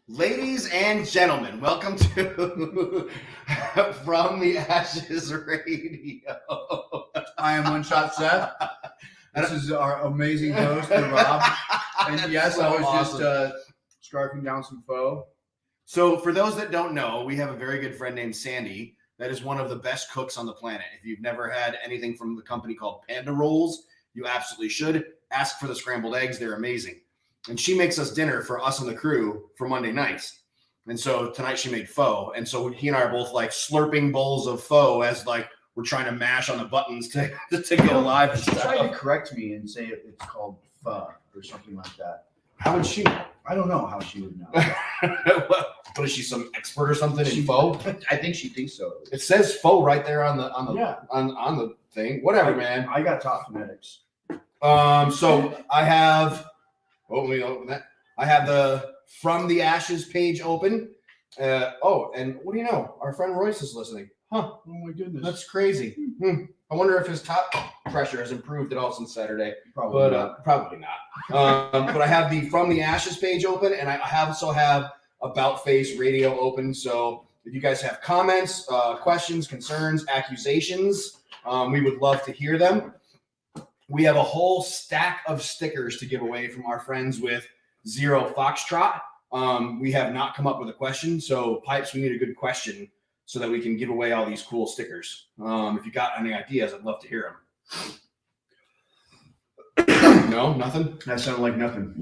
Ladies and gentlemen, welcome to From the Ashes Radio. I am One Shot Seth. This is our amazing host, Rob. And yes, I was awesome. Just scarfing down some pho. So for those that don't know, we have a very good friend named Sandy that is one of the best cooks on the planet. If you've never had anything from the company called Panda Rolls, you absolutely should. Ask for the scrambled eggs. They're amazing. And she makes us dinner for us and the crew for Monday nights. And so tonight she made pho. And so he and I are both like slurping bowls of pho as like we're trying to mash on the buttons to go live. She tried to correct me and say it's called pho or something like that. How would she know? I don't know how she would know. What is she, some expert or something in pho? I think she thinks so. It says pho right there on the thing. Whatever, man. I got taught phonetics. So I have. Oh, let me open that. I have the From the Ashes page open. And what do you know? Our friend Royce is listening. Huh. Oh, my goodness. That's crazy. I wonder if his top pressure has improved at all since Saturday. Probably not. But I have the From the Ashes page open, and I also have About Face Radio open. So if you guys have comments, questions, concerns, accusations, we would love to hear them. We have a whole stack of stickers to give away from our friends with Zero Foxtrot. We have not come up with a question. So, Pipes, we need a good question so that we can give away all these cool stickers. If you got any ideas, I'd love to hear them. No, nothing? That sounded like nothing.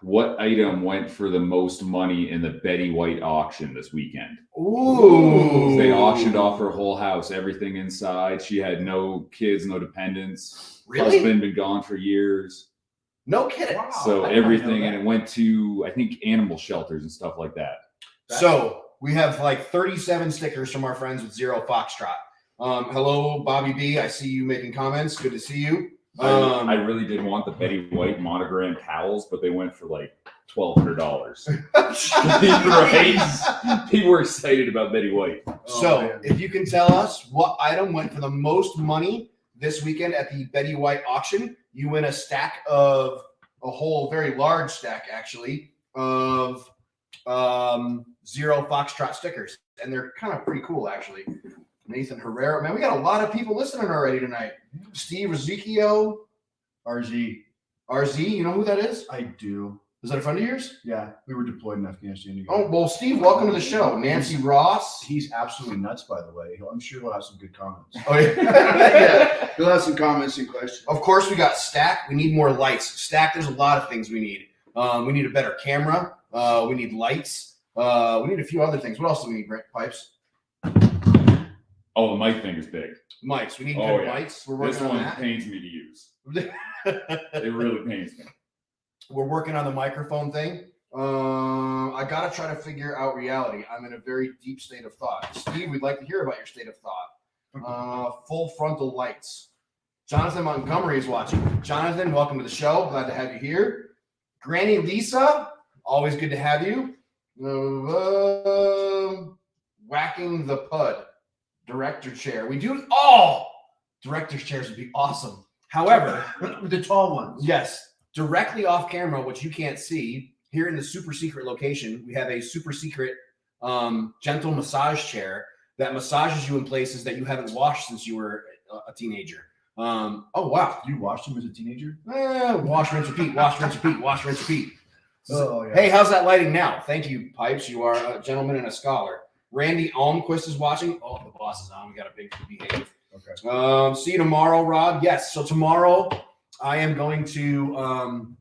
What item went for the most money in the Betty White auction this weekend? Ooh. They auctioned off her whole house, everything inside. She had no kids, no dependents. Really? Husband been gone for years. No kidding. Wow. So everything, and it went to, I think, animal shelters and stuff like that. So we have like 37 stickers from our friends with Zero Foxtrot. Hello, Bobby B. I see you making comments. Good to see you. I really did want the Betty White monogram towels, but they went for like $1,200. Right? People were excited about Betty White. So if you can tell us what item went for the most money this weekend at the Betty White auction, you win a stack of a whole very large stack, actually, of Zero Foxtrot stickers. And they're kind of pretty cool, actually. Nathan Herrera. Man, we got a lot of people listening already tonight. Steve Rizicchio. RZ. RZ, you know who that is? I do. Is that a friend of yours? Yeah, we were deployed in Afghanistan together. Oh, well, Steve, welcome to the show. Nancy Ross. He's absolutely nuts, by the way. I'm sure he'll have some good comments. Oh, yeah. He'll have some comments and questions. Of course, we got Stack. We need more lights. Stack, there's a lot of things we need. We need a better camera. We need lights. We need a few other things. What else do we need, Pipes? Oh, the mic thing is big. Mics. We need good mics. We're working on that. This one pains me to use. It really pains me. We're working on the microphone thing. I got to try to figure out reality. I'm in a very deep state of thought. Steve, we'd like to hear about your state of thought. Full frontal lights. Jonathan Montgomery is watching. Jonathan, welcome to the show. Glad to have you here. Granny Lisa, always good to have you. Whacking the Pud. Director chair. We do director's chairs would be awesome. However, the tall ones. Yes, directly off camera, which you can't see, here in the super secret location, we have a super secret gentle massage chair that massages you in places that you haven't washed since you were a teenager. Oh wow, you washed him as a teenager? Wash, rinse, repeat. Wash, rinse, repeat. Wash, rinse, repeat. Oh, yeah. Hey, how's that lighting now? Thank you, Pipes. You are a gentleman and a scholar. Randy Almquist is watching. Oh, the boss is on. We got a big behave. Okay. See you tomorrow, Rob. Yes. So tomorrow I am going to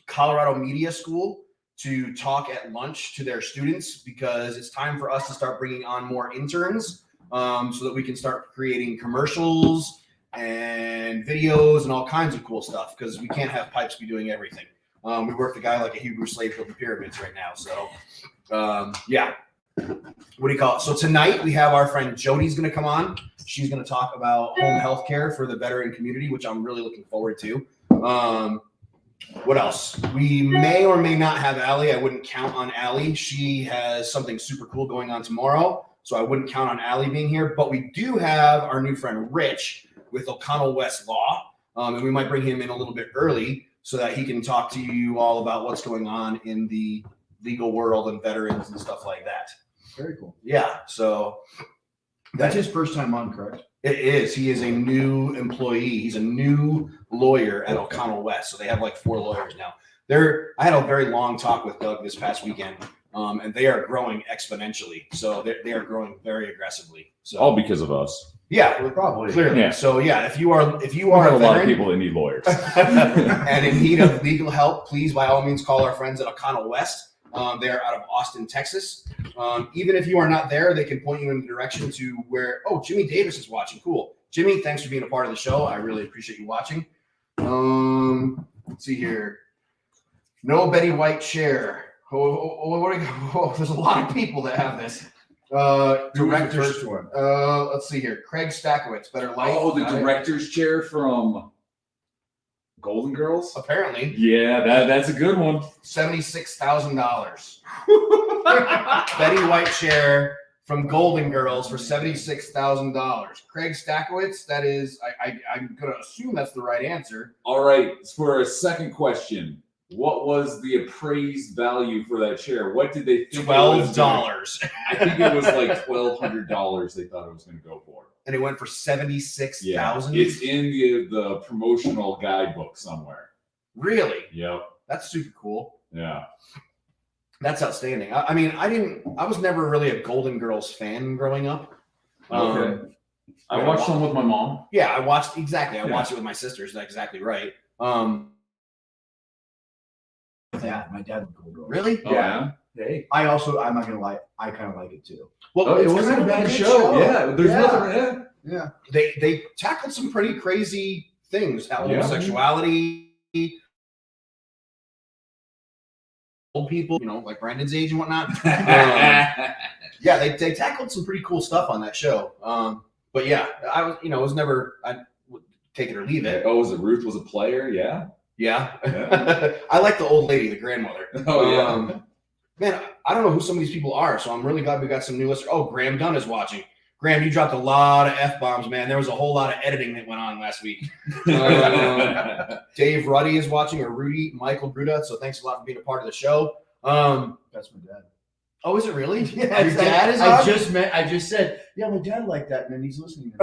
Colorado Media School to talk at lunch to their students because it's time for us to start bringing on more interns so that we can start creating commercials and videos and all kinds of cool stuff because we can't have Pipes be doing everything. We work the guy like a Hebrew slave building pyramids right now. So, yeah. What do you call it? So tonight we have our friend Jody's going to come on. She's going to talk about home health care for the veteran community, which I'm really looking forward to. What else? We may or may not have Allie. I wouldn't count on Allie. She has something super cool going on tomorrow, so I wouldn't count on Allie being here. But we do have our new friend Rich with Oconnell West Law, and we might bring him in a little bit early so that he can talk to you all about what's going on in the legal world and veterans and stuff like that. Very cool. Yeah, so That's his first time on, correct? it is. He is a new employee. He's a new lawyer at Oconnell West. So they have like 4 lawyers now. I had a very long talk with Doug this past weekend, and they are growing exponentially. So they are growing very aggressively. So All because of us. yeah, Probably. clearly. Yeah. So yeah, if you are We a have a lot of veteran people that need lawyers. and in need of legal help, please by all means call our friends at Oconnell West. They're out of Austin, Texas. Even if you are not there, they can point you in the direction to where, Jimmy Davis is watching. Cool. Jimmy, thanks for being a part of the show. I really appreciate you watching. Let's see here. No Betty White share. There's a lot of people that have this. Who was the Directors. first one? Let's see here. Craig Stakowitz, Better Life. Oh, the director's chair from Golden Girls? Apparently, Yeah, that's a good one. $76,000. Betty White chair from Golden Girls for $76,000. Craig Stakowitz, that is, I'm going to assume that's the right answer. All right, for a second question, what was the appraised value for that chair? What did they think? $12. I think it was like $1,200 they thought it was going to go for. And it went for $76,000. It's in the promotional guidebook somewhere. Really? Yep. That's super cool. Yeah. That's outstanding. I was never really a Golden Girls fan growing up. Okay. I watched some with my mom. Yeah, I watched it with my sisters. That's exactly right. Yeah, my dad would go. Really? Oh, yeah. Hey, I'm not gonna lie, I kind of like it too. Well, it it's wasn't kind a of bad good show. Yeah, there's nothing. Yeah. They tackled some pretty crazy things. Yeah. Homosexuality, old people, like Brandon's age and whatnot. Yeah, they tackled some pretty cool stuff on that show. But yeah, I was never, I would take it or leave it. Oh, was it Ruth was a player? Yeah. Yeah. Yeah. I like the old lady, the grandmother. Oh yeah. Man, I don't know who some of these people are, so I'm really glad we got some new listeners. Oh, Graham Dunn is watching. Graham, you dropped a lot of F-bombs, man. There was a whole lot of editing that went on last week. Dave Ruddy is watching, or Rudy, Michael Bruda, so thanks a lot for being a part of the show. That's my dad. Oh, is it really? Yeah, Your dad is I on? just said, yeah, my dad liked that, and then he's listening.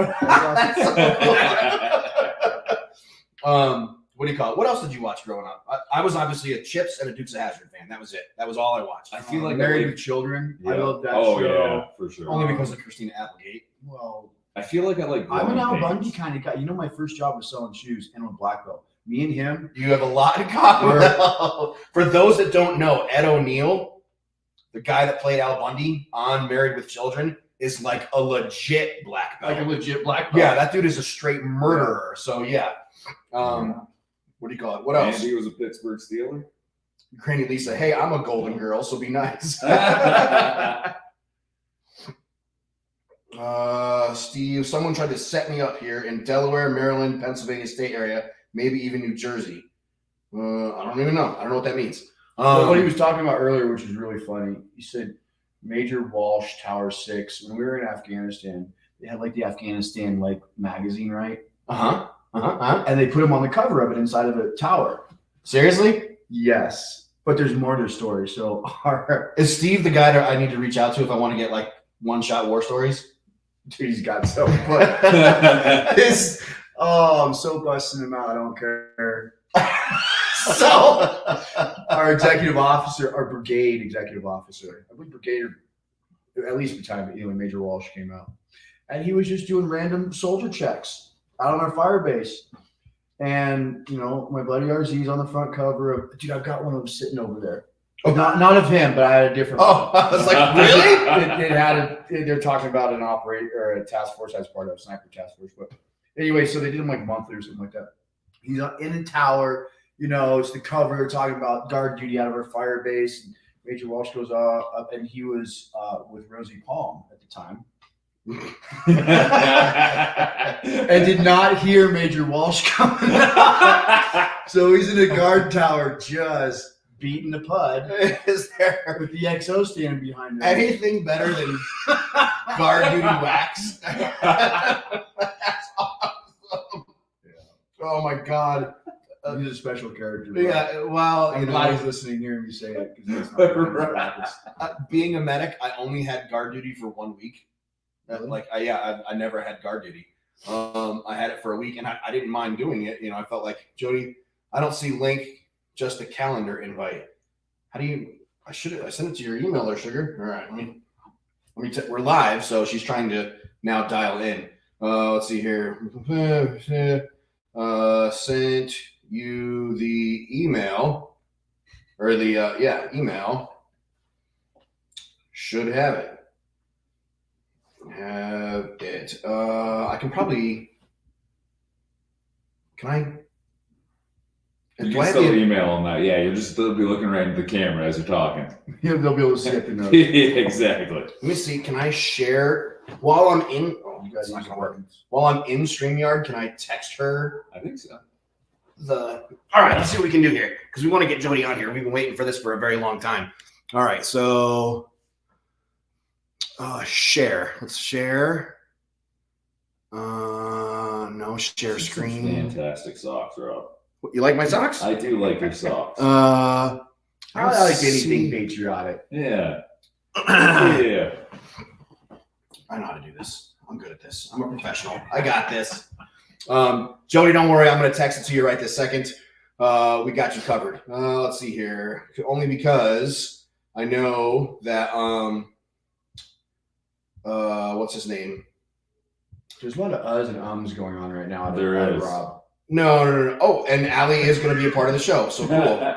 What do you call it? What else did you watch growing up? I was obviously a Chips and a Dukes of Hazzard fan. That was it. That was all I watched. I feel like Married I with Children. Yeah. I love that Oh show. yeah, for sure. Only because of Christina Applegate. Well, I feel like I like. I'm an Al growing Bundy pains. kind of guy. My first job was selling shoes and on black belt. Me and him. You have a lot in common. For those that don't know, Ed O'Neill, the guy that played Al Bundy on Married with Children, is like a legit black belt. Like a legit black belt. Yeah, that dude is a straight murderer. So yeah. What do you call it? What else? Andy was a Pittsburgh Steeler. Granny Lisa, hey, I'm a Golden Girl, so be nice. Steve, someone tried to set me up here in Delaware, Maryland, Pennsylvania state area, maybe even New Jersey. I don't even know. I don't know what that means. What he was talking about earlier, which is really funny, he said Major Walsh, Tower 6. When we were in Afghanistan, they had like the Afghanistan magazine, right? And they put him on the cover of it inside of a tower. Seriously? Yes. But there's more to the story. So Is Steve the guy that I need to reach out to if I want to get one-shot war stories? dude, he's got so much. I'm so busting him out. I don't care. So our executive officer, our brigade executive officer, I believe brigade, at least at the time, Major Walsh came out, and he was just doing random soldier checks out on our fire base. And my buddy RZ's on the front cover of, dude, I've got one of them sitting over there. Oh, not of him, but I had a different one. I was like, really? They're talking about an operator or a task force as part of a sniper task force. But anyway, so they did him monthly or something like that. He's in a tower, it's the cover. They're talking about guard duty out of our fire base. And Major Walsh goes up, and he was with Rosie Palm at the time. And did not hear Major Walsh coming. So he's in a guard tower just beating the pud. Is there with the XO standing behind him. anything better than guard duty wax? That's awesome. Yeah. Oh my God. He's a special character. Bro. Yeah, well, I'm you glad he's know, listening, hearing me say it because he's not Right. being a medic, I only had guard duty for 1 week. Really? Like, I never had guard duty. I had it for a week, and I didn't mind doing it. You know, I felt like, Jody, I don't see link, just a calendar invite. How do you? I sent it to your email there, sugar. All right, we're live, so she's trying to now dial in. Let's see here. Sent you the email, or the email. Should have it. Have it. I can probably. Can I? You Do I can have still the- email them that. Yeah, you'll just still be looking right into the camera as you're talking. Yeah, they'll be able to see it. Notes. Exactly. Let me see. Can I share while I'm in? Oh, You guys it's not use gonna work. buttons. While I'm in StreamYard, can I text her I think so. the? All right, let's see what we can do here because we want to get Jody on here. We've been waiting for this for a very long time. All right, so share. Let's share. No share Some screen. Fantastic socks, Rob. You like my socks? I do like your socks. I like anything see. patriotic. Yeah. I Yeah. know how to do this. I'm good at this. I'm a professional. I got this. Jody, don't worry. I'm going to text it to you right this second. We got you covered. Let's see here. Only because I know that what's his name? There's a lot of uhs and ums going on right now. There is. Rob. No. Oh, and Allie is going to be a part of the show. So cool.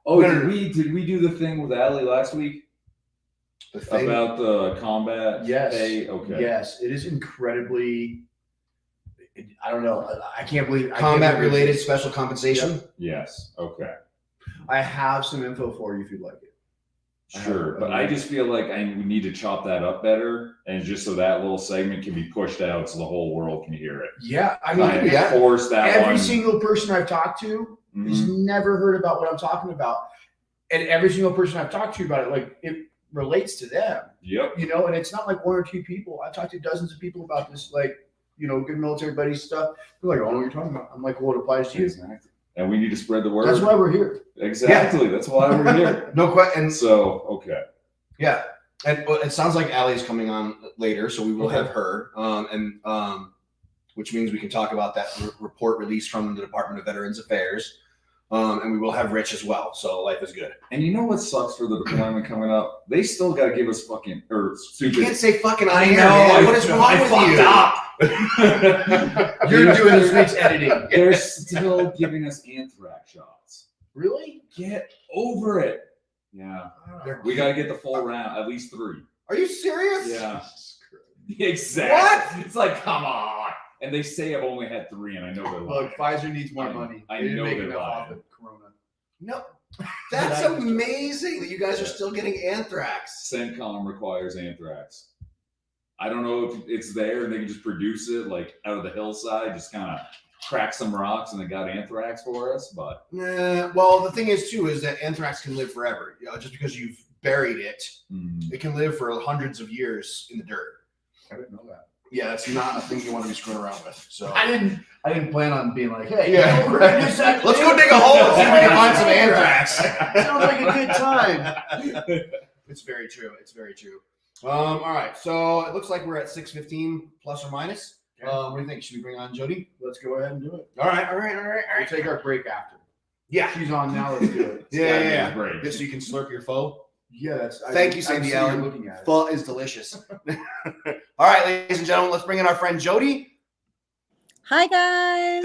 Oh, No, no, did we do the thing with Allie last week The thing. about the combat? Yes. pay? Okay. Yes, it is incredibly. I don't know. I can't believe Combat related special compensation. Yes. Okay. I have some info for you if you'd like it. Sure, but I just feel like we need to chop that up better, and just so that little segment can be pushed out, so the whole world can hear it. Yeah, I Right. mean, Yeah. Force that every one. single person I've talked to has Mhm. never heard about what I'm talking about, and every single person I've talked to about it, like it relates to them. Yep. You know, and it's not like one or two people. I've talked to dozens of people about this, like, you know, good military buddies stuff. They're like, "I don't know what you're talking about." I'm like, "Well, it applies to you." Exactly. And we need to spread the word. That's why we're here. Exactly. That's why we're here. No question. So okay. Yeah, and it sounds like Allie's coming on later, so we will Okay. have her, which means we can talk about that report released from the Department of Veterans Affairs, and we will have Rich as well. So life is good. And you know what sucks for the deployment coming up? They still got to give us fucking You stupid. can't say fucking on I air, know, man. What is wrong I with fucked you? up. You're doing this week's editing. They're still giving us anthrax shots. Really? Get over it. Yeah. We got to get the full round, at least 3. Are you serious? Yeah. Exactly. It's like, come on. And they say I've only had 3, and I know they're lying. Look, Pfizer needs more I- money. I They didn't know make they're enough off lying. of Corona. No, that's That is true. amazing that you guys are still getting anthrax. CENTCOM requires anthrax. I don't know if it's there and they can just produce it like out of the hillside, just kind of crack some rocks and they got anthrax for us. But Nah, well, the thing is too is that anthrax can live forever. You know, just because you've buried it, it can live for hundreds of years in the dirt. I didn't know that. Yeah, that's not a thing you want to be screwing around with. So I didn't plan on being like, hey, Yeah, you know, right. this actually- let's go dig a hole and see if we can find some anthrax. Sounds like a good time. It's very true. It's very true. All right, so it looks like we're at 6:15 plus or minus. Okay. What do you think? Should we bring on Jody? Let's go ahead and do it. All right. We'll take our break after. Yeah. She's on now. Let's do it. Yeah. Great. Just so you can slurp your foe. Yeah, that's. Thank you, I'm Sandy sitting here Allen. Looking at it. Pho is delicious. All right, ladies and gentlemen, let's bring in our friend Jody. Hi, guys.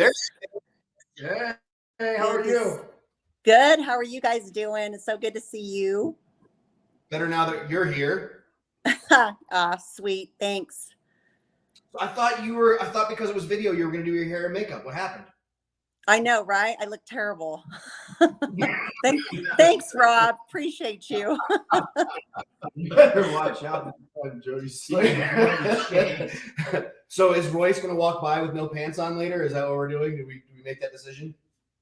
There- Hey, how are you? Good. How are you guys doing? It's so good to see you. Better now that you're here. Sweet. Thanks. I thought because it was video, you were going to do your hair and makeup. What happened? I know, right? I look terrible. Thanks, Rob. Appreciate you. You better watch out. Jody's So is Royce going to walk by with no pants on later? Is that what we're doing? Do we make that decision?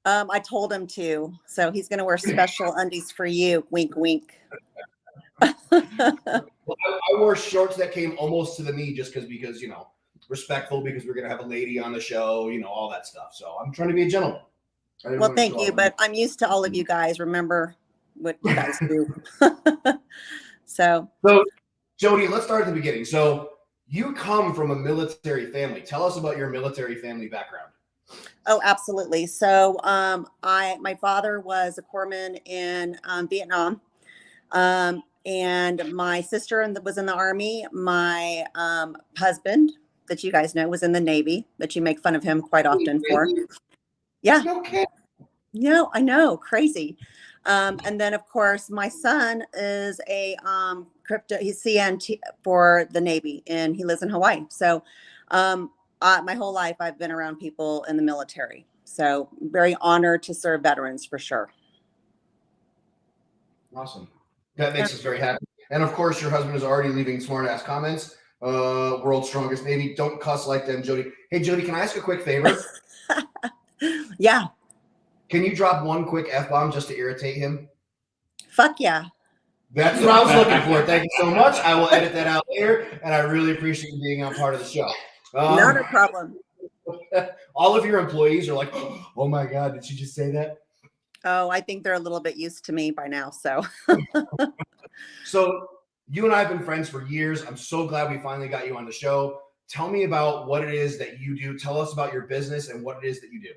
I told him to, so he's going to wear special undies for you. Wink, wink. Well, I wore shorts that came almost to the knee just because respectful because we're going to have a lady on the show, all that stuff. So I'm trying to be a gentleman. I didn't Well, want to thank show you, off. but I'm used to all of you guys. Remember what you guys do. So, So, Jody, let's start at the beginning. So, you come from a military family. Tell us about your military family background. oh, absolutely. So, my father was a corpsman in Vietnam, and my sister was in the Army. My husband, that you guys know, was in the Navy. That you make fun of him quite often for. Yeah. Okay. No, I know, crazy. And then of course my son is a he's CNT for the Navy and he lives in Hawaii. So my whole life I've been around people in the military. So very honored to serve veterans for sure. Awesome. That makes us very happy. And of course, your husband is already leaving smart ass comments. World's strongest Navy. Don't cuss like them, Jody. Hey, Jody, can I ask a quick favor? Yeah. Can you drop one quick F-bomb just to irritate him? Fuck yeah. That's what I was looking for. Thank you so much. I will edit that out later, and I really appreciate you being on part of the show. Not a problem. All of your employees are like, oh my God, did she just say that? Oh, I think they're a little bit used to me by now. So So you and I have been friends for years. I'm so glad we finally got you on the show. Tell me about what it is that you do. Tell us about your business and what it is that you do.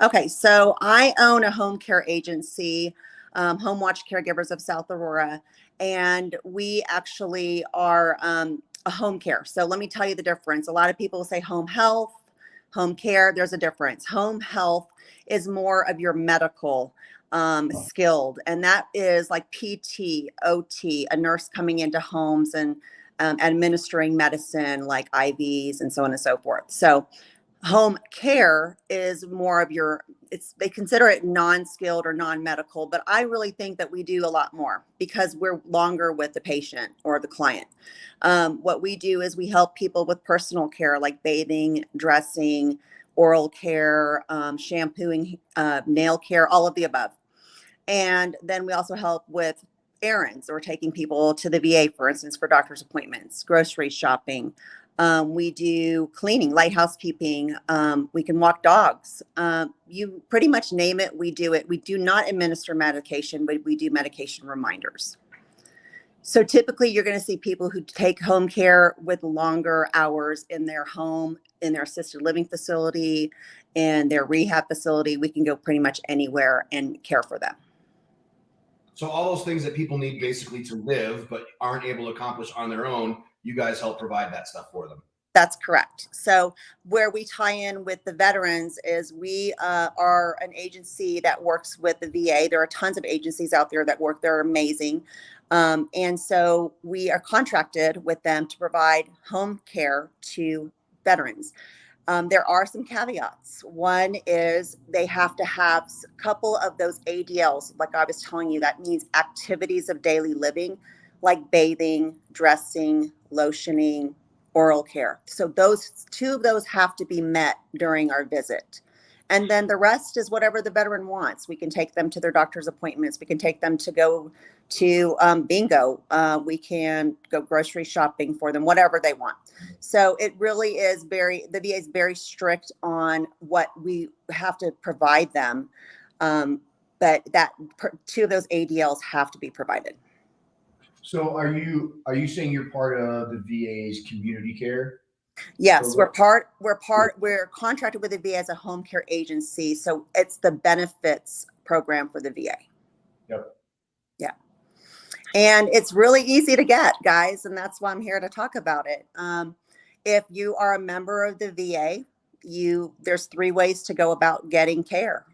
okay, so I own a home care agency, Home Watch Caregivers of South Aurora, and we actually are a home care. So let me tell you the difference. A lot of people say home health, home care. There's a difference. Home health is more of your medical skilled, and that is like PT, OT, a nurse coming into homes and administering medicine like IVs and so on and so forth. So home care is more of your, they consider it non-skilled or non-medical, but I really think that we do a lot more because we're longer with the patient or the client. What we do is we help people with personal care like bathing, dressing, oral care, shampooing, nail care, all of the above. And then we also help with errands or taking people to the VA, for instance, for doctor's appointments, grocery shopping. We do cleaning, light housekeeping. We can walk dogs. You pretty much name it, we do it. We do not administer medication, but we do medication reminders. So typically you're going to see people who take home care with longer hours in their home, in their assisted living facility, in their rehab facility. We can go pretty much anywhere and care for them. So all those things that people need basically to live but aren't able to accomplish on their own, you guys help provide that stuff for them. That's correct. So where we tie in with the veterans is we are an agency that works with the VA. There are tons of agencies out there that work. They're amazing. And so we are contracted with them to provide home care to veterans. There are some caveats. One is they have to have a couple of those ADLs, like I was telling you, that means activities of daily living, like bathing, dressing, lotioning, oral care. So those two of those have to be met during our visit. And then the rest is whatever the veteran wants. We can take them to their doctor's appointments. We can take them to go to bingo. We can go grocery shopping for them, whatever they want. So it really is the VA is very strict on what we have to provide them. But two of those ADLs have to be provided. So are you saying you're part of the VA's community care? Yes, we're contracted with the VA as a home care agency. So it's the benefits program for the VA. Yep. Yeah. And it's really easy to get, guys. And that's why I'm here to talk about it. If you are a member of the VA, there's 3 ways to go about getting care.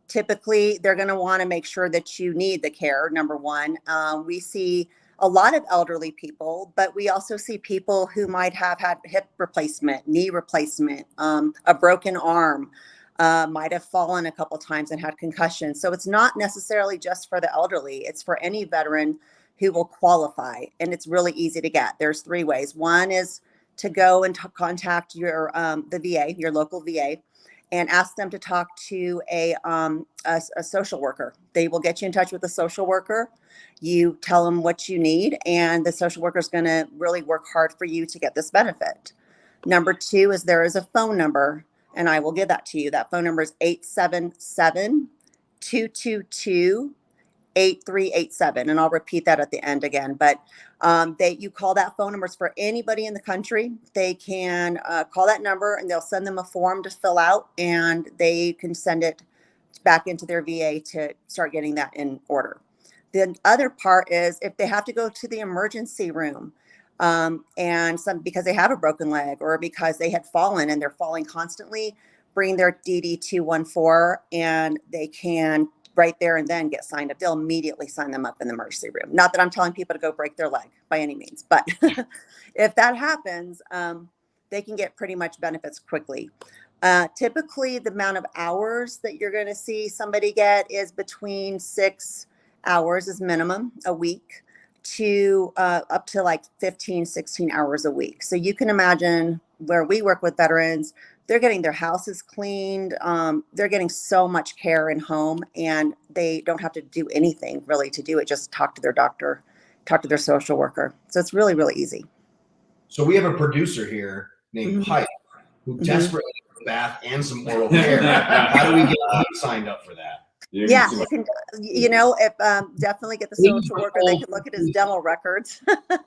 Typically, they're going to want to make sure that you need the care. Number one, we see a lot of elderly people, but we also see people who might have had hip replacement, knee replacement, a broken arm, might have fallen a couple times and had concussions. So it's not necessarily just for the elderly. It's for any veteran who will qualify. And it's really easy to get. There's 3 ways. One is to go and contact the VA, your local VA, and ask them to talk to a social worker. They will get you in touch with a social worker. You tell them what you need, and the social worker is going to really work hard for you to get this benefit. Number 2 is there is a phone number and I will give that to you. That phone number is 877-222-8387. And I'll repeat that at the end again. But you call that phone numbers for anybody in the country. They can call that number and they'll send them a form to fill out, and they can send it back into their VA to start getting that in order. The other part is if they have to go to the emergency room, and because they have a broken leg or because they had fallen and they're falling constantly, bring their DD-214 and they can right there and then get signed up. They'll immediately sign them up in the emergency room. Not that I'm telling people to go break their leg by any means, but if that happens, they can get pretty much benefits quickly. Typically, the amount of hours that you're going to see somebody get is between 6 hours is minimum a week to up to like 15, 16 hours a week. So you can imagine where we work with veterans, they're getting their houses cleaned. They're getting so much care in home, and they don't have to do anything really to do it. Just talk to their doctor, talk to their social worker. So it's really, really easy. So we have a producer here named Pipe who desperately needs a bath and some oral care. How do we get him signed up for that? Yeah, you can, if definitely get the social worker. They can look at his dental records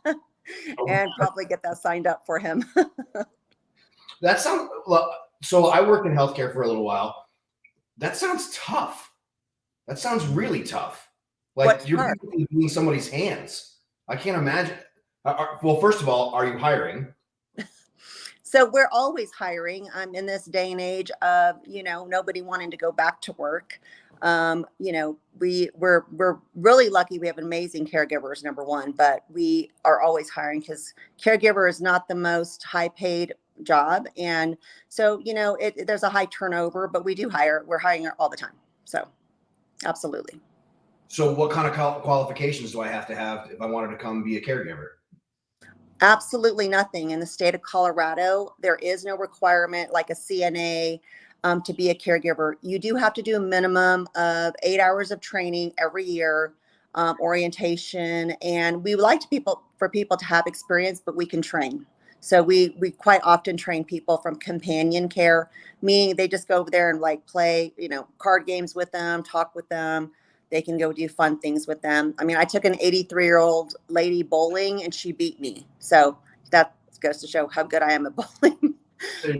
and probably get that signed up for him. That sounds, so I worked in healthcare for a little while. That sounds tough. That sounds really tough. Like you're being somebody's hands. I can't imagine. Well, first of all, are you hiring? So we're always hiring. In this day and age of, nobody wanting to go back to work. We're really lucky. We have amazing caregivers, number one, but we are always hiring because caregiver is not the most high paid job. And so, there's a high turnover, but we do hire. We're hiring all the time. So absolutely. So what kind of qualifications do I have to have if I wanted to come be a caregiver? Absolutely nothing. In the state of Colorado, there is no requirement like a CNA to be a caregiver. You do have to do a minimum of 8 hours of training every year, orientation, and we would like for people to have experience, but we can train. So we quite often train people from companion care, meaning they just go over there and like play, card games with them, talk with them. They can go do fun things with them. I mean, I took an 83-year-old lady bowling and she beat me. So that goes to show how good I am at bowling.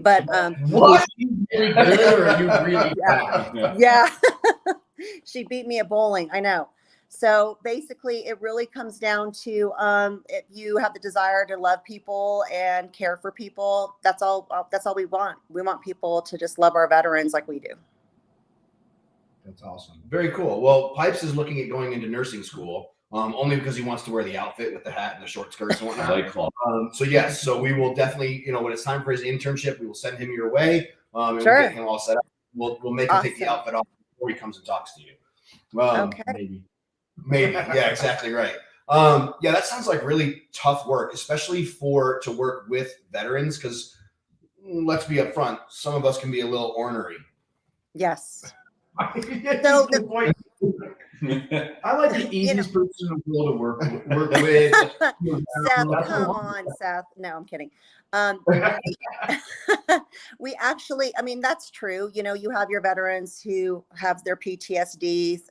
But what? You really good or you really bad? Yeah. She beat me at bowling. I know. So basically, it really comes down to if you have the desire to love people and care for people, that's all we want. We want people to just love our veterans like we do. That's awesome. Very cool. Well, Pipes is looking at going into nursing school, only because he wants to wear the outfit with the hat and the short skirts and whatnot. So yes, so we will definitely, when it's time for his internship, we will send him your way. And Sure. we'll get him all set up. We'll make him take the outfit off before he comes and talks to you. Okay. Maybe. Yeah, exactly right. Yeah, that sounds like really tough work, especially to work with veterans, because let's be upfront, some of us can be a little ornery. Yes. I like the easiest person in the world to work with. Seth, come on, Seth. No, I'm kidding. We actually, that's true. You have your veterans who have their PTSD.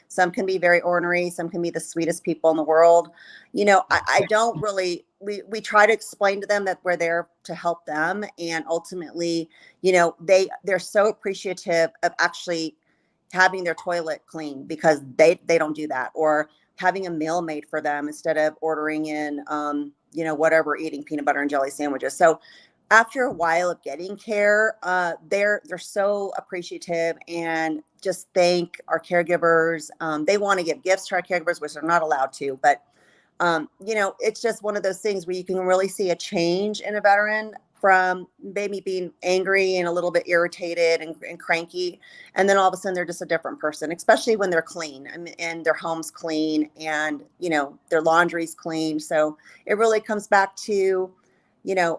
Some can be very ornery. Some can be the sweetest people in the world. I don't really, we try to explain to them that we're there to help them. And ultimately, they're so appreciative of actually having their toilet clean because they don't do that, or having a meal made for them instead of ordering in, whatever, eating peanut butter and jelly sandwiches. So after a while of getting care, they're so appreciative and just thank our caregivers. They want to give gifts to our caregivers, which they're not allowed to, but it's just one of those things where you can really see a change in a veteran from maybe being angry and a little bit irritated and cranky. And then all of a sudden they're just a different person, especially when they're clean and their home's clean and, their laundry's clean. So it really comes back to,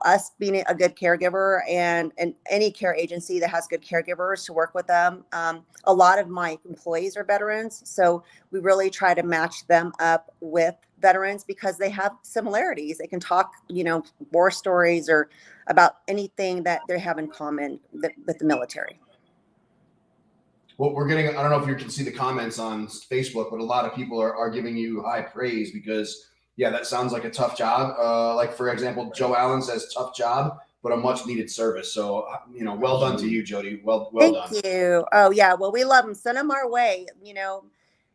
us being a good caregiver and any care agency that has good caregivers to work with them. A lot of my employees are veterans, so we really try to match them up with veterans because they have similarities. They can talk, war stories or about anything that they have in common with the military. Well, we're getting, I don't know if you can see the comments on Facebook, but a lot of people are giving you high praise because, yeah, that sounds like a tough job. Like, for example, Joe Allen says tough job, but a much needed service. So, well done to you, Jody. Well done. Thank you. Oh, yeah. Well, we love them. Send them our way.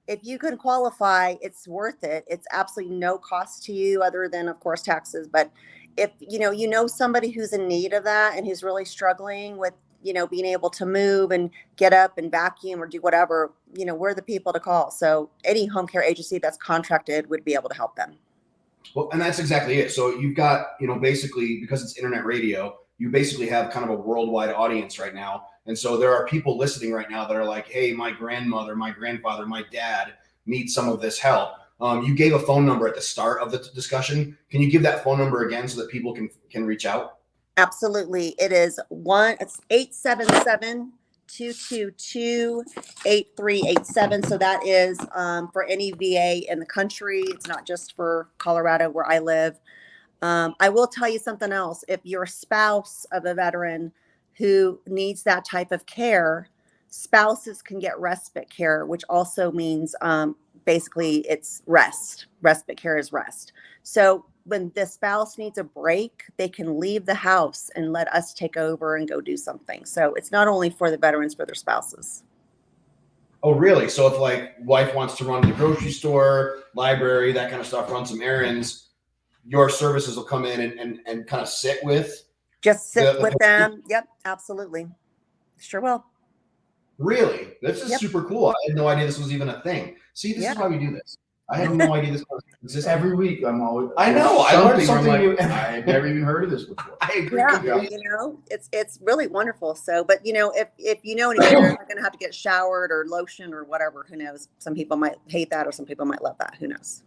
If you can qualify, it's worth it. It's absolutely no cost to you other than, of course, taxes. But if, somebody who's in need of that and who's really struggling with, being able to move and get up and vacuum or do whatever, we're the people to call. So any home care agency that's contracted would be able to help them. Well, and that's exactly it. So you've got, basically, because it's internet radio, you basically have kind of a worldwide audience right now. And so there are people listening right now that are like, hey, my grandmother, my grandfather, my dad need some of this help. You gave a phone number at the start of the discussion. Can you give that phone number again so that people can reach out? Absolutely. It's 877-222-8387. So that is for any VA in the country. It's not just for Colorado where I live. I will tell you something else. If you're a spouse of a veteran who needs that type of care, spouses can get respite care, which also means basically it's rest. Respite care is rest. So when the spouse needs a break, they can leave the house and let us take over and go do something. So it's not only for the veterans, for their spouses. Oh, really? So if like wife wants to run to the grocery store, library, that kind of stuff, run some errands, your services will come in and kind of sit with? Just sit with them. Yep, absolutely. Sure will. Really? This is super cool. I had no idea this was even a thing. See, this is why we do this. I had no idea this existed. Every week I'm always. I know. I learned something new. I had never even heard of this before. I agree. Yeah, it's really wonderful. So, but if you know anything, you're not going to have to get showered or lotion or whatever. Who knows? Some people might hate that, or some people might love that. Who knows?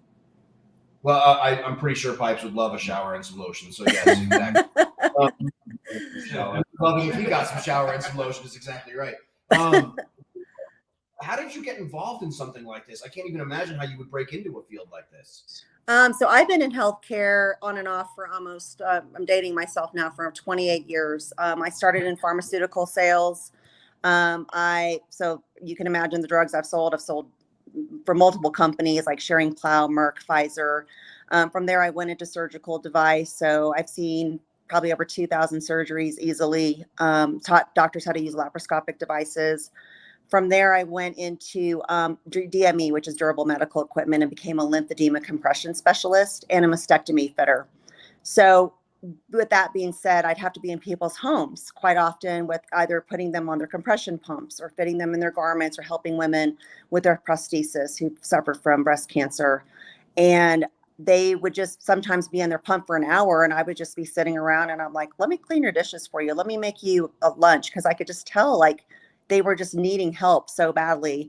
Well, I'm pretty sure Pipes would love a shower and some lotion. So yes, exactly. Loving if he got some shower and some lotion is exactly right. How did you get involved in something like this? I can't even imagine how you would break into a field like this. So I've been in healthcare on and off for almost, I'm dating myself now for 28 years. I started in pharmaceutical sales. So you can imagine the drugs I've sold for multiple companies like Schering Plough, Merck, Pfizer. From there, I went into surgical device. So I've seen probably over 2,000 surgeries easily, taught doctors how to use laparoscopic devices. From there, I went into DME, which is durable medical equipment, and became a lymphedema compression specialist and a mastectomy fitter. So with that being said, I'd have to be in people's homes quite often with either putting them on their compression pumps or fitting them in their garments or helping women with their prosthesis who suffered from breast cancer. And they would just sometimes be in their pump for an hour and I would just be sitting around and I'm like, let me clean your dishes for you. Let me make you a lunch. Cause I could just tell they were just needing help so badly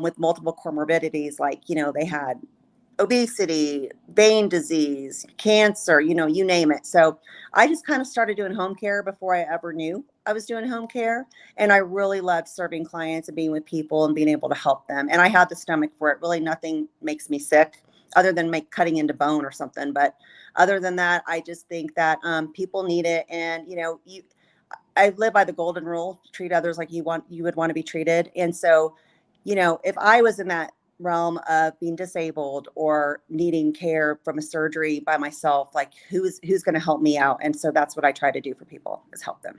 with multiple comorbidities. They had obesity, vein disease, cancer, you name it. So I just kind of started doing home care before I ever knew I was doing home care. And I really loved serving clients and being with people and being able to help them. And I had the stomach for it. Really nothing makes me sick other than cutting into bone or something. But other than that, I just think that people need it. And, I live by the golden rule, treat others like you would want to be treated. And so, if I was in that realm of being disabled or needing care from a surgery by myself, who's going to help me out? And so that's what I try to do for people, is help them.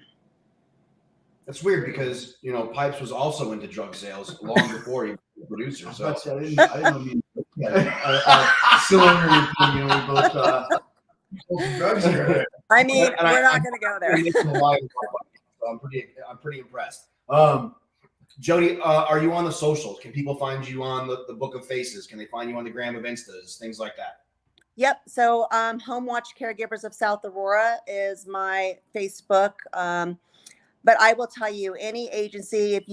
That's weird because, Pipes was also into drug sales long before he was a producer. So I didn't know cylinder, we both drugs here. I mean, we're not going to go there. I'm pretty impressed. Jody, are you on the socials? Can people find you on the Book of Faces? Can they find you on the Gram of Instas, things like that? Yep. So Home Watch Caregivers of South Aurora is my Facebook. But I will tell you, any agency, if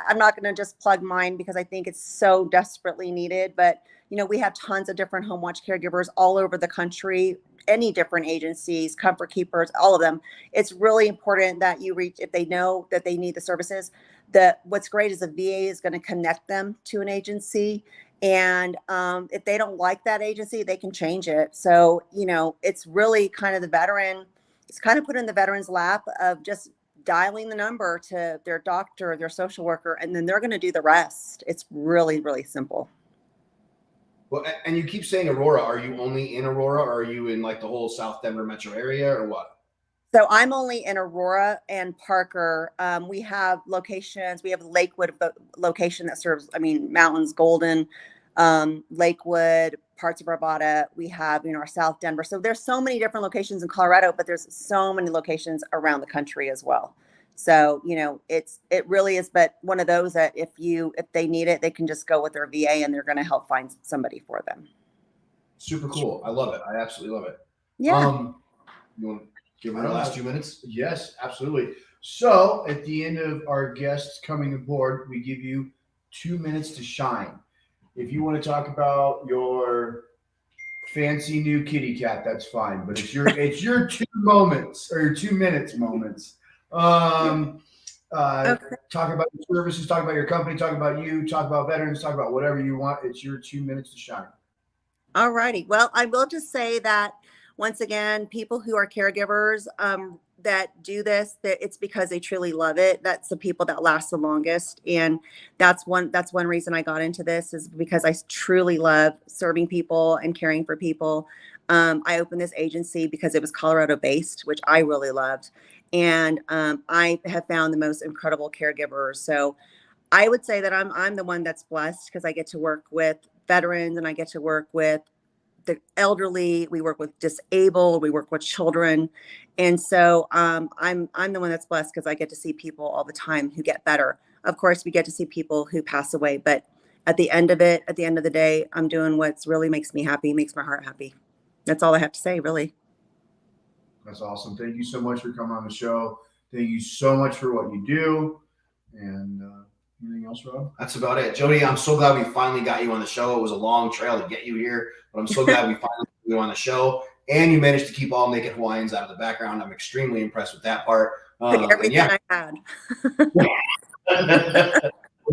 I'm not going to just plug mine because I think it's so desperately needed, but we have tons of different home watch caregivers all over the country, any different agencies, comfort keepers, all of them. It's really important that you reach, if they know that they need the services. What's great is the VA is going to connect them to an agency. And if they don't like that agency, they can change it. So, it's really kind of it's kind of put in the veteran's lap of just dialing the number to their doctor, their social worker, and then they're going to do the rest. It's really, really simple. Well, and you keep saying Aurora. Are you only in Aurora, or are you in like the whole South Denver metro area, or what? So I'm only in Aurora and Parker. We have locations. We have Lakewood location that serves, Mountains, Golden, Lakewood, parts of Arvada. We have, our South Denver. So there's so many different locations in Colorado, but there's so many locations around the country as well. So, it really is, but one of those that if they need it, they can just go with their VA and they're going to help find somebody for them. Super cool. I love it. I absolutely love it. Yeah. You want to give me the last 2 minutes? Yes, absolutely. So at the end of our guests coming aboard, we give you 2 minutes to shine. If you want to talk about your fancy new kitty cat, that's fine. But it's your 2 moments or your 2 minutes moments. Okay. Talk about your services, talk about your company, talk about you, talk about veterans, talk about whatever you want. It's your 2 minutes to shine. All righty. Well, I will just say that once again, people who are caregivers that do this, that it's because they truly love it. That's the people that last the longest. And that's one reason I got into this, is because I truly love serving people and caring for people. I opened this agency because it was Colorado based, which I really loved. And I have found the most incredible caregivers. So I would say that I'm the one that's blessed because I get to work with veterans and I get to work with the elderly. We work with disabled. We work with children. And so I'm the one that's blessed because I get to see people all the time who get better. Of course, we get to see people who pass away. But at the end of the day, I'm doing what's really makes me happy, makes my heart happy. That's all I have to say, really. That's awesome. Thank you so much for coming on the show. Thank you so much for what you do. And anything else, Rob? That's about it. Jody, I'm so glad we finally got you on the show. It was a long trail to get you here, but I'm so glad we finally got you on the show. And you managed to keep all naked Hawaiians out of the background. I'm extremely impressed with that part. Like everything I had.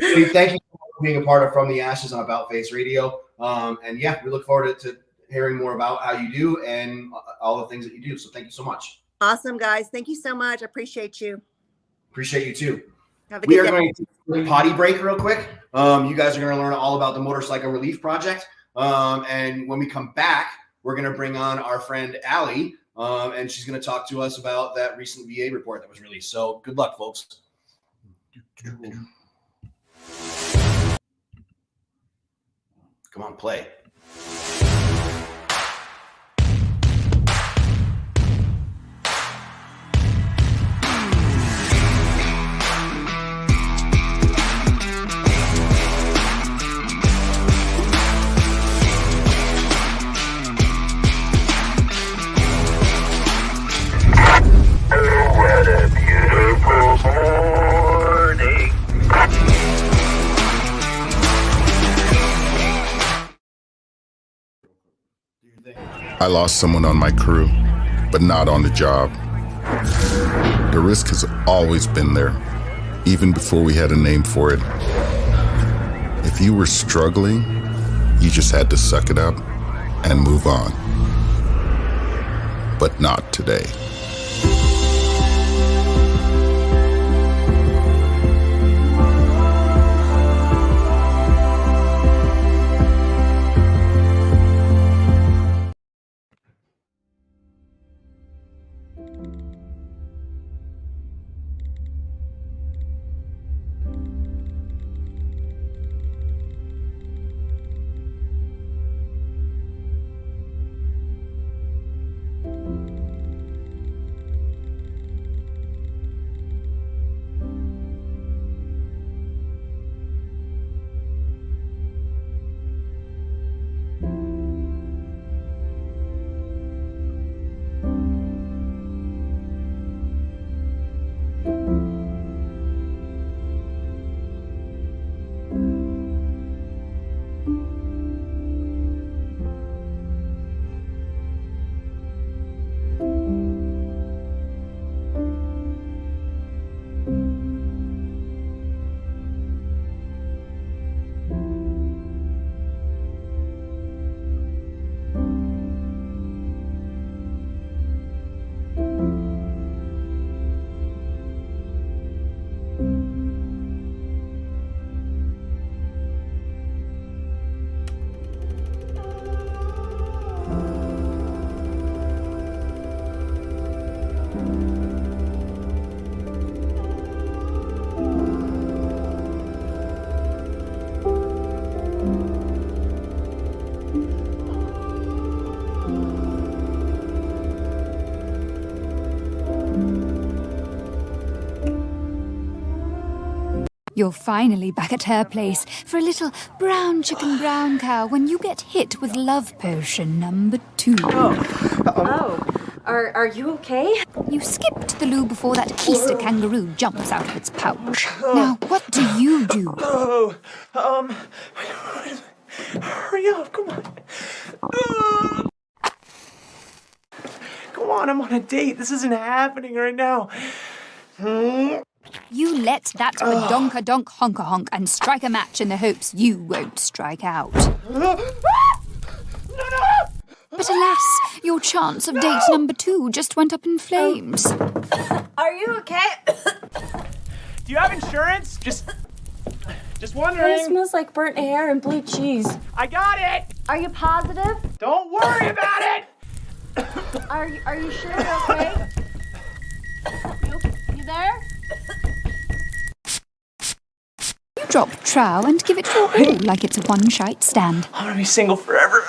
Jody, thank you for being a part of From the Ashes on About Face Radio. And we look forward to hearing more about how you do and all the things that you do. So thank you so much. Awesome, guys. Thank you so much. I appreciate you. Appreciate you too. Have a We good are day. going to take a potty break real quick. You guys are going to learn all about the Motorcycle Relief Project. And when we come back, we're going to bring on our friend Allie, and she's going to talk to us about that recent VA report that was released. So good luck, folks. Come on, play. What a beautiful morning. I lost someone on my crew, but not on the job. The risk has always been there, even before we had a name for it. If you were struggling, you just had to suck it up and move on. But not today. You're finally back at her place for a little brown chicken brown cow when you get hit with love potion number 2. Are you okay? You skip to the loo before that keister kangaroo jumps out of its pouch. Now, what do you do? Hurry up, come on. Come on, I'm on a date. This isn't happening right now. You let that badonka-donk honka-honk and strike a match in the hopes you won't strike out. But alas, your chance of date number 2 just went up in flames. Are you okay? Do you have insurance? Just It wondering. smells like burnt hair and blue cheese. I got it. Are you positive? Don't worry about it. Are you sure you're okay? You there? You drop trow and give it your all like it's a one-shite stand. I'm gonna be single forever.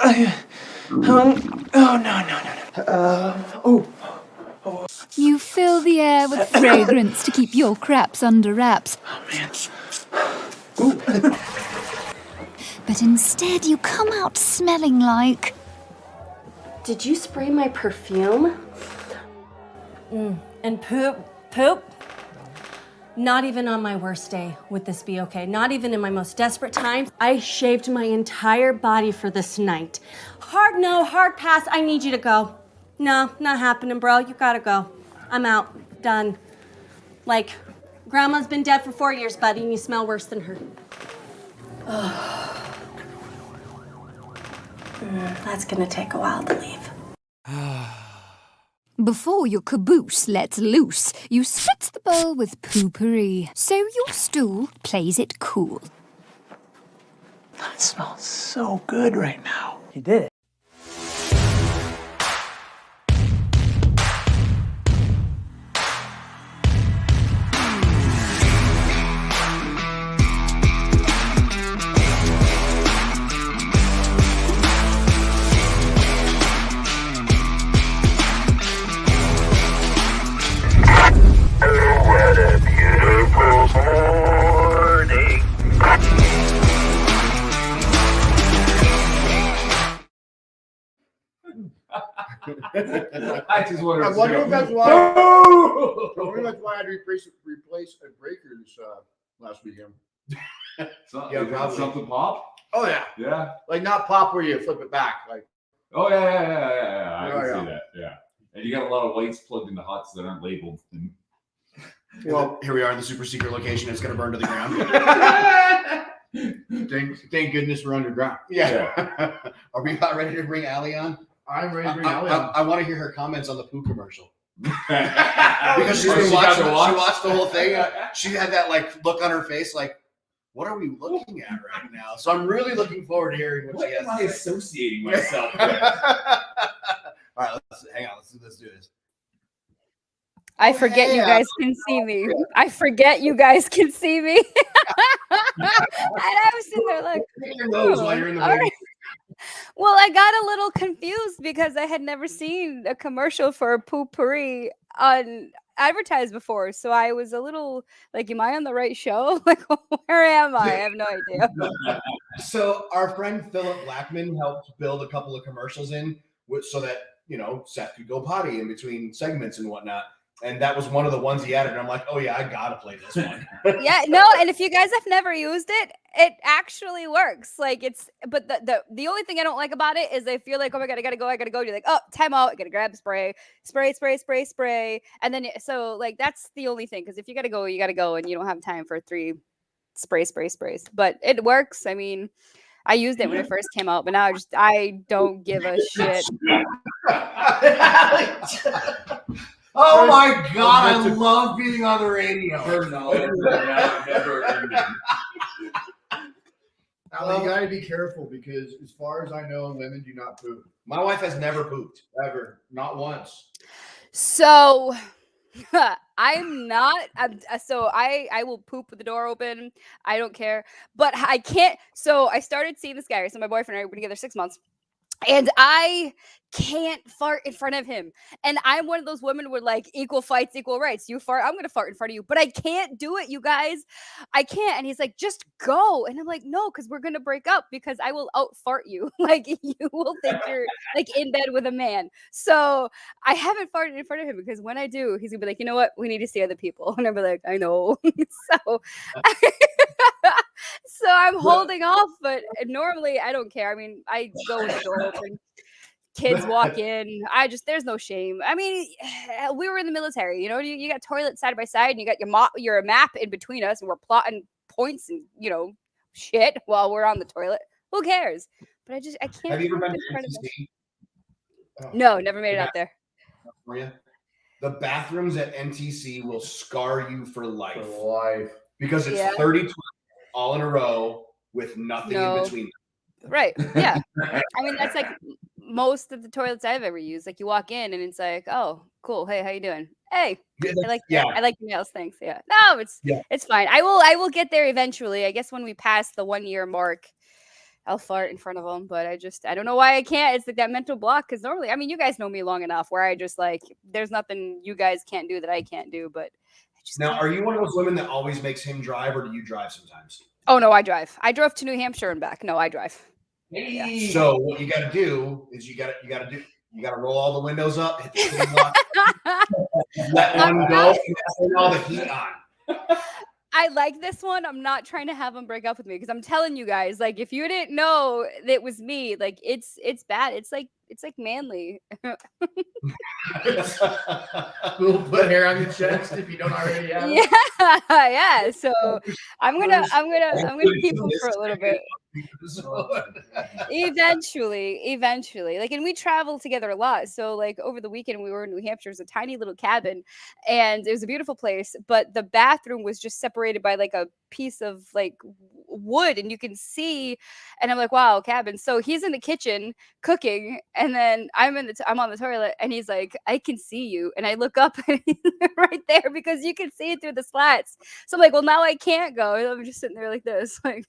You fill the air with fragrance to keep your craps under wraps. But instead you come out smelling like... Did you spray my perfume? And poop? Not even on my worst day would this be okay. Not even in my most desperate times. I shaved my entire body for this night. Hard no, hard pass. I need you to go. No, not happening, bro. You gotta go. I'm out. Done. Like, grandma's been dead for 4 years, buddy, and you smell worse than her. That's gonna take a while to leave. Before your caboose lets loose, you spritz the bowl with poopery, so your stool plays it cool. It smells so good right now. You did it. What a beautiful morning. I just wonder. I wonder if that's why. Oh! I wonder if that's why I had to replace a breaker this last weekend. Yeah, probably. something pop. Oh yeah, Yeah. like not pop where you flip it back. Like Oh yeah. I can Yeah. see that. Yeah. And you got a lot of lights plugged into huts that aren't labeled. Well, here we are in the super secret location. It's going to burn to the ground. thank goodness we're underground. Yeah. Are we about ready to bring Allie on? I'm ready to bring Allie on. I want to hear her comments on the poo commercial. Because Because she's been watching. She watch. watched the whole thing. She had that like look on her face, like, what are we looking at right now? So I'm really looking forward to hearing what What she am I has to say. associating myself with? All right, hang on. Let's do this. I forget you guys can see me. I forget you guys can see me. And I was sitting there like, Pick your nose while you're in the all movie. right. Well, I got a little confused because I had never seen a commercial for poopery on advertised before. So I was a little like, am I on the right show? Like, where am I? I have no idea. So our friend Philip Blackman helped build a couple of commercials so that, Seth could go potty in between segments and whatnot. And that was one of the ones he added. And I'm like, oh yeah, I gotta play this one. Yeah, no, and if you guys have never used it, it actually works. Like but the only thing I don't like about it is I feel like, oh my god, I gotta go. You're like, oh, time out, I gotta grab spray, and then so like that's the only thing, because if you gotta go, and you don't have time for 3 sprays. But it works. I mean, I used it when it first came out, but now I don't give a shit. Oh my god, I love being on the radio. Her knowledge never ended. Allie, you gotta be careful because, as far as I know, women do not poop My wife has never pooped. ever, not once. So I'm not. So I will poop with the door open. I don't care, but I can't. So I started seeing this guy. So my boyfriend and I, we've been together 6 months. And I can't fart in front of him. And I'm one of those women where like equal fights, equal rights. You fart, I'm gonna fart in front of you, but I can't do it, you guys. I can't. And he's like, just go. And I'm like, no, because we're gonna break up because I will out fart you. Like you will think you're like in bed with a man. So I haven't farted in front of him because when I do, he's gonna be like, you know what? We need to see other people. And I'll be like, I know. So so I'm holding off, but normally I don't care. I mean, I go with the door open. Kids walk in. There's no shame. I mean, we were in the military, you got toilets side by side and you got your map in between us and we're plotting points and, shit while we're on the toilet. Who cares? But I can't. Have you ever been in to front of them. NTC? Oh, No, never made it out there. for you? The bathrooms at NTC will scar you for life. Because it's Yeah. 30 toilets all in a row with nothing in between them. Right. Yeah. I mean, that's like most of the toilets I've ever used. Like you walk in and it's like, oh, cool. Hey, how you doing? Hey, I like your nails. Thanks. Yeah. No, it's fine. I will get there eventually. I guess when we pass the 1 year mark, I'll fart in front of them. But I don't know why I can't. It's like that mental block. Because normally, I mean, you guys know me long enough where I just like, there's nothing you guys can't do that I can't do. But I just Now, can't. are you one of those women that always makes him drive, or do you drive sometimes? Oh no, I drive. I drove to New Hampshire and back. No, I drive. Hey. So what you got to do is you got to roll all the windows up, hit the city block, let one go, and turn all the heat on. I like this one. I'm not trying to have him break up with me because I'm telling you guys, like, if you didn't know that it was me, like, it's bad. It's like manly. We'll put hair on your chest if you don't already have it. Yeah. So I'm gonna keep him for a little bit. Eventually, like, and we travel together a lot. So like over the weekend we were in New Hampshire. It's a tiny little cabin and it was a beautiful place, but the bathroom was just separated by like a piece of like wood and you can see, and I'm like, wow, cabin. So he's in the kitchen cooking and then I'm on the toilet and he's like, I can see you, and I look up and he's right there because you can see it through the slats. So I'm like, well, now I can't go. And I'm just sitting there like this, like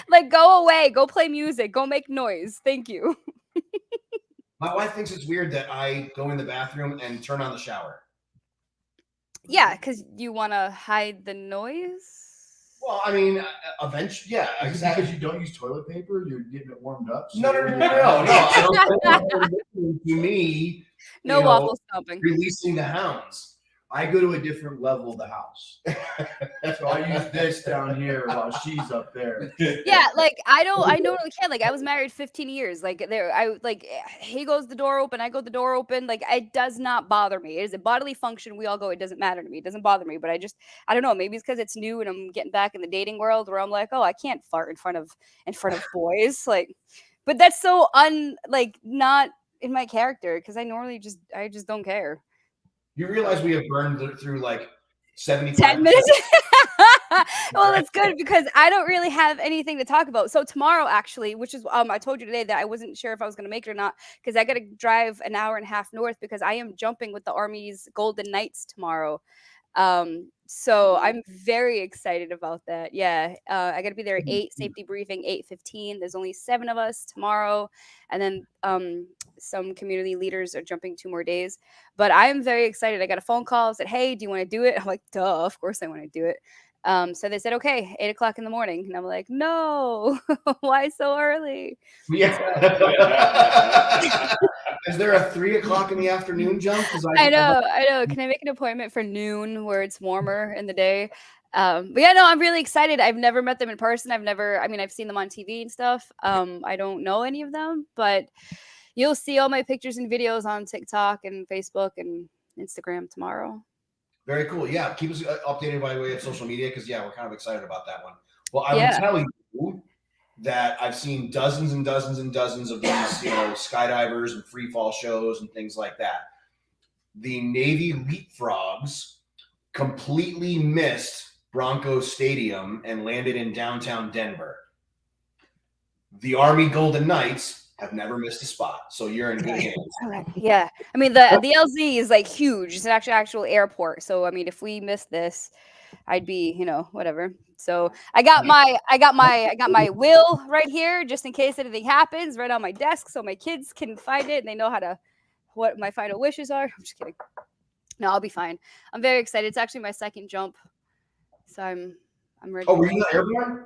like go away, go play music, go make noise, thank you. My wife thinks it's weird that I go in the bathroom and turn on the shower. Yeah, because you want to hide the noise. Well, I mean, eventually, yeah, exactly. Because you don't use toilet paper, you're getting it warmed up. So No. I don't to me, No waffle stomping. Releasing the hounds. I go to a different level of the house. So I use this down here while she's up there. Yeah, like I totally can. Like I was married 15 years. Like he goes the door open, I go the door open. Like it does not bother me. It is a bodily function. We all go. It doesn't matter to me. It doesn't bother me. But I don't know. Maybe it's because it's new and I'm getting back in the dating world where I'm like, oh, I can't fart in front of boys. Like, but that's so not in my character because I just don't care. You realize we have burned through like 75 10 minutes. Well, that's good because I don't really have anything to talk about. So tomorrow, actually, which is I told you today that I wasn't sure if I was going to make it or not because I got to drive an hour and a half north because I am jumping with the Army's Golden Knights tomorrow. So I'm very excited about that. Yeah, I got to be there at 8, safety briefing 8:15. There's only 7 of us tomorrow, and then some community leaders are jumping 2 more days. But I am very excited. I got a phone call, said, "Hey, do you want to do it?" I'm like, "Duh, of course I want to do it." So they said, "Okay, 8:00 in the morning," and I'm like, "No, why so early?" Yeah. Is there a 3:00 in the afternoon jump? I know. Can I make an appointment for noon where it's warmer in the day? But yeah, no, I'm really excited. I've never met them in person. I've seen them on TV and stuff. I don't know any of them, but you'll see all my pictures and videos on TikTok and Facebook and Instagram tomorrow. Very cool. Yeah, keep us updated by way of social media because we're kind of excited about that one. Well, I will tell you that I've seen dozens and dozens and dozens of these, skydivers and free fall shows and things like that. The Navy Leapfrogs completely missed Broncos Stadium and landed in downtown Denver. The Army Golden Knights have never missed a spot, so you're in good hands. Yeah, I mean the LZ is like huge. It's an actual airport. So I mean, if we miss this, I'd be, whatever. So I got my will right here just in case anything happens, right on my desk, so my kids can find it and they know what my final wishes are. I'm just kidding. No, I'll be fine. I'm very excited. It's actually my second jump, so I'm ready. Oh, were you not airborne?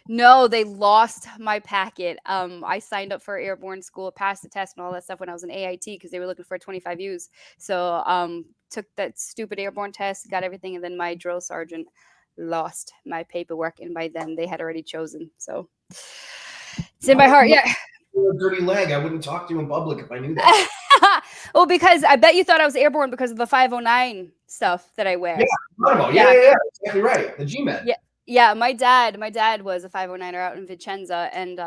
No, they lost my packet. I signed up for airborne school, passed the test and all that stuff when I was in AIT because they were looking for 25 U's. So took that stupid airborne test, got everything, and then my drill sergeant lost my paperwork, and by then they had already chosen. So it's in my heart. Yeah. A dirty leg. I wouldn't talk to you in public if I knew that. Well, because I bet you thought I was airborne because of the 509 stuff that I wear. Yeah. Exactly right. The GMed. Yeah, my dad was a 509er out in Vicenza, and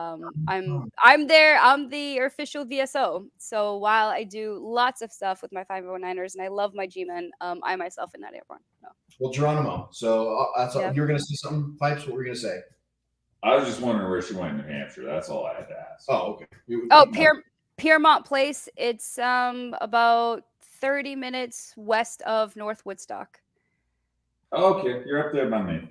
I'm there. I'm the official VSO. So while I do lots of stuff with my 509ers and I love my G-men, I myself am not airborne. No. Well, Geronimo. So you were going to say something, Pipes? What were you going to say? I was just wondering where she went in New Hampshire. That's all I had to ask. Oh, okay. Piermont Place. It's about 30 minutes west of North Woodstock. Okay, you're up there by me.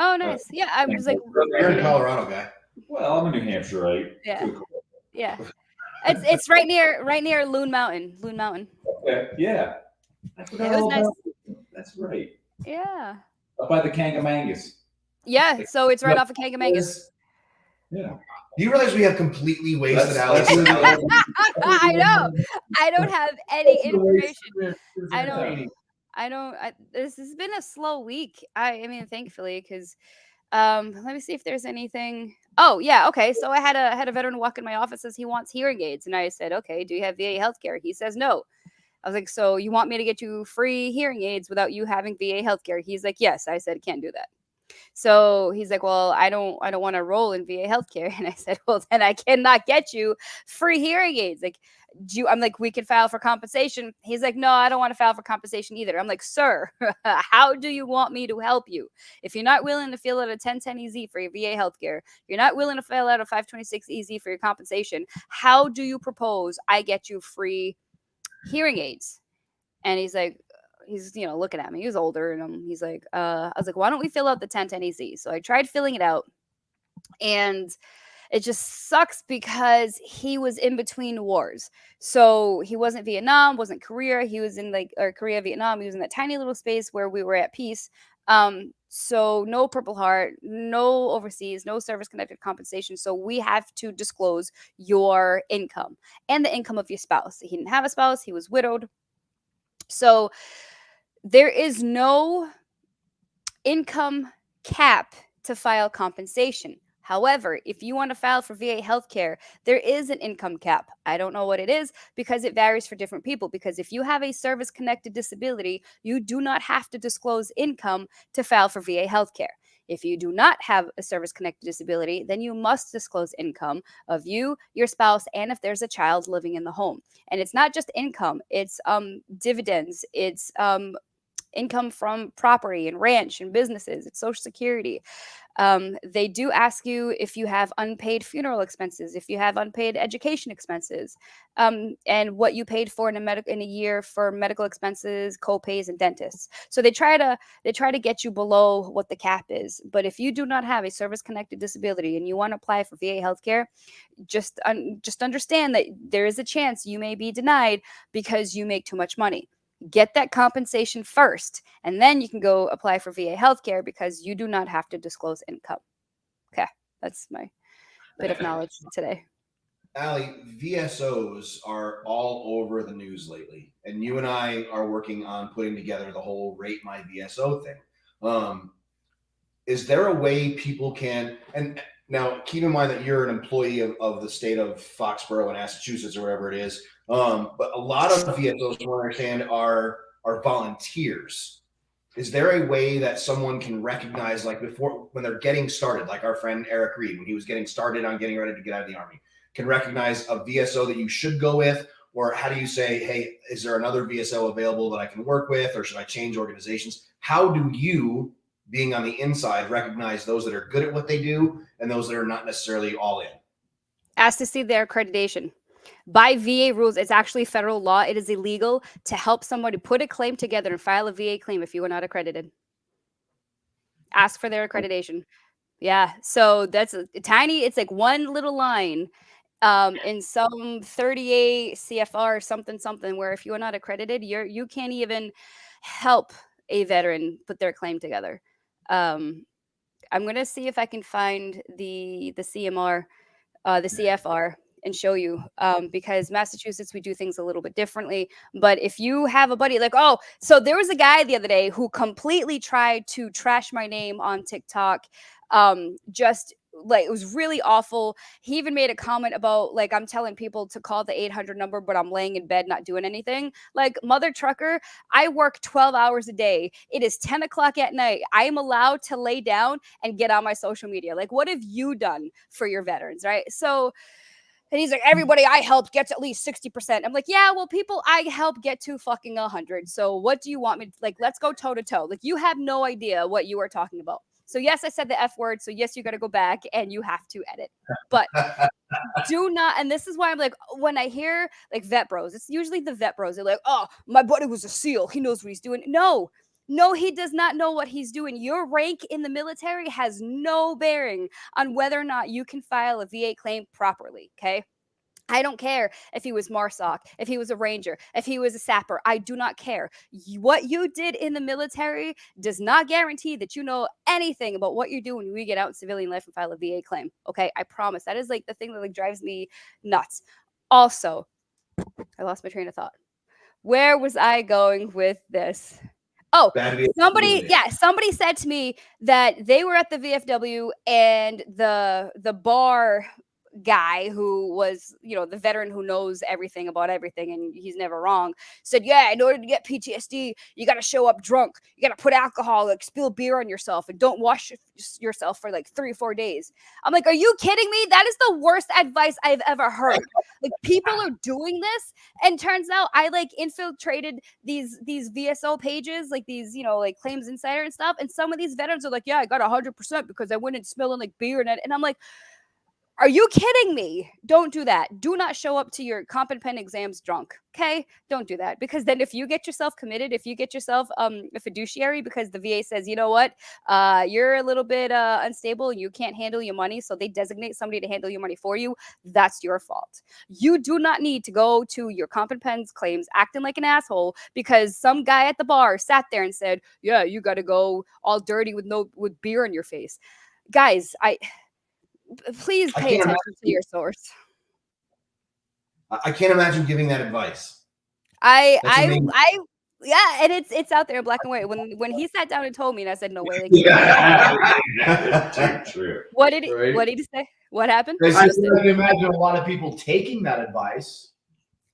Oh, nice. Yeah, I was like, you're a Colorado guy. Well, I'm a New Hampshireite. Yeah. It's right near Loon Mountain. Okay, yeah. I forgot all about it. That's right. Yeah. Up by the Kangamangas. Yeah, so it's right off of Kangamangas. Yeah. Do you realize we have completely wasted Alex? I know. I don't have any information. This has been a slow week. I mean, thankfully, because let me see if there's anything. Oh yeah, okay. So I had a veteran walk in my office, says he wants hearing aids, and I said, okay, do you have VA healthcare? He says no. I was like, so you want me to get you free hearing aids without you having VA healthcare? He's like, yes. I said, can't do that. So he's like, well, I don't want to roll in VA healthcare. And I said, well, then I cannot get you free hearing aids. Like, I'm like, we can file for compensation. He's like, no, I don't want to file for compensation either. I'm like, sir, how do you want me to help you? If you're not willing to fill out a 1010 EZ for your VA healthcare, you're not willing to fill out a 526 EZ for your compensation, how do you propose I get you free hearing aids? And he's like, he's looking at me. He was older, and he's like, I was like, why don't we fill out the 1010 EZ? So I tried filling it out, and it just sucks because he was in between wars. So he wasn't Vietnam, wasn't Korea. He was in Korea, Vietnam. He was in that tiny little space where we were at peace. So no Purple Heart, no overseas, no service-connected compensation. So we have to disclose your income and the income of your spouse. He didn't have a spouse. He was widowed. So there is no income cap to file compensation. However, if you want to file for VA healthcare, there is an income cap. I don't know what it is because it varies for different people. Because if you have a service-connected disability, you do not have to disclose income to file for VA healthcare. If you do not have a service-connected disability, then you must disclose income of you, your spouse, and if there's a child living in the home. And it's not just income, it's dividends, it's income from property and ranch and businesses, it's Social Security. They do ask you if you have unpaid funeral expenses, if you have unpaid education expenses, and what you paid for in a year for medical expenses, co-pays, and dentists. So they try to get you below what the cap is. But if you do not have a service-connected disability and you want to apply for VA healthcare, just understand that there is a chance you may be denied because you make too much money. Get that compensation first, and then you can go apply for VA healthcare because you do not have to disclose income. Okay, that's my bit of knowledge today. Allie, VSOs are all over the news lately, and you and I are working on putting together the whole Rate My VSO thing. Is there a way people can, and now keep in mind that you're an employee of the state of Foxborough in Massachusetts or wherever it is, but a lot of VSOs, from what I understand, are volunteers. Is there a way that someone can recognize, like before, when they're getting started, like our friend Eric Reed, when he was getting started on getting ready to get out of the Army, can recognize a VSO that you should go with? Or how do you say, hey, is there another VSO available that I can work with, or should I change organizations? How do you, being on the inside, recognize those that are good at what they do and those that are not necessarily all in? Ask to see their accreditation. By VA rules, it's actually federal law. It is illegal to help somebody put a claim together and file a VA claim if you are not accredited. Ask for their accreditation. Yeah. So that's a tiny, it's like one little line in some 38 CFR something where if you are not accredited, you can't even help a veteran put their claim together. Um, I'm gonna see if I can find the CMR, the CFR, and show you because Massachusetts we do things a little bit differently. But if you have a buddy like, oh, so there was a guy the other day who completely tried to trash my name on TikTok. Just like it was really awful. He even made a comment about like I'm telling people to call the 800 number, but I'm laying in bed not doing anything. Like mother trucker, I work 12 hours a day. It is 10 o'clock at night. I am allowed to lay down and get on my social media. Like, what have you done for your veterans, right? So, and he's like, everybody I helped gets at least 60%. I'm like, yeah, well, people I help get to fucking 100. So what do you want me to, like, let's go toe to toe. Like, you have no idea what you are talking about. So yes, I said the F word. So yes, you got to go back and you have to edit. But do not, and this is why I'm like, when I hear like vet bros, it's usually the vet bros. They're like, oh, my buddy was a SEAL. He knows what he's doing. No, he does not know what he's doing. Your rank in the military has no bearing on whether or not you can file a VA claim properly. Okay. I don't care if he was MARSOC, if he was a ranger, if he was a sapper. I do not care. What you did in the military does not guarantee that you know anything about what you do when we get out in civilian life and file a VA claim. Okay, I promise. That is like the thing that like drives me nuts. Also, I lost my train of thought. Where was I going with this? Oh, somebody said to me that they were at the VFW and the bar guy who was, the veteran who knows everything about everything and he's never wrong, said, yeah, in order to get PTSD, you got to show up drunk. You got to put alcohol, like spill beer on yourself and don't wash yourself for like 3 or 4 days. I'm like, are you kidding me? That is the worst advice I've ever heard. Like people are doing this. And turns out I like infiltrated these VSO pages, like these, like Claims Insider and stuff. And some of these veterans are like, yeah, I got 100% because I went in smelling like beer. And I'm like, are you kidding me? Don't do that. Do not show up to your comp and pen exams drunk. Okay? Don't do that. Because then if you get yourself committed, if you get yourself a fiduciary because the VA says, you know what, you're a little bit unstable and you can't handle your money, so they designate somebody to handle your money for you, that's your fault. You do not need to go to your comp and pens claims acting like an asshole because some guy at the bar sat there and said, yeah, you got to go all dirty with beer in your face. Guys, please pay attention to your source. I can't imagine giving that advice. Yeah, and it's out there in black and white. When he sat down and told me, and I said, no way. Like, True. What did he say? What happened? I can imagine a lot of people taking that advice.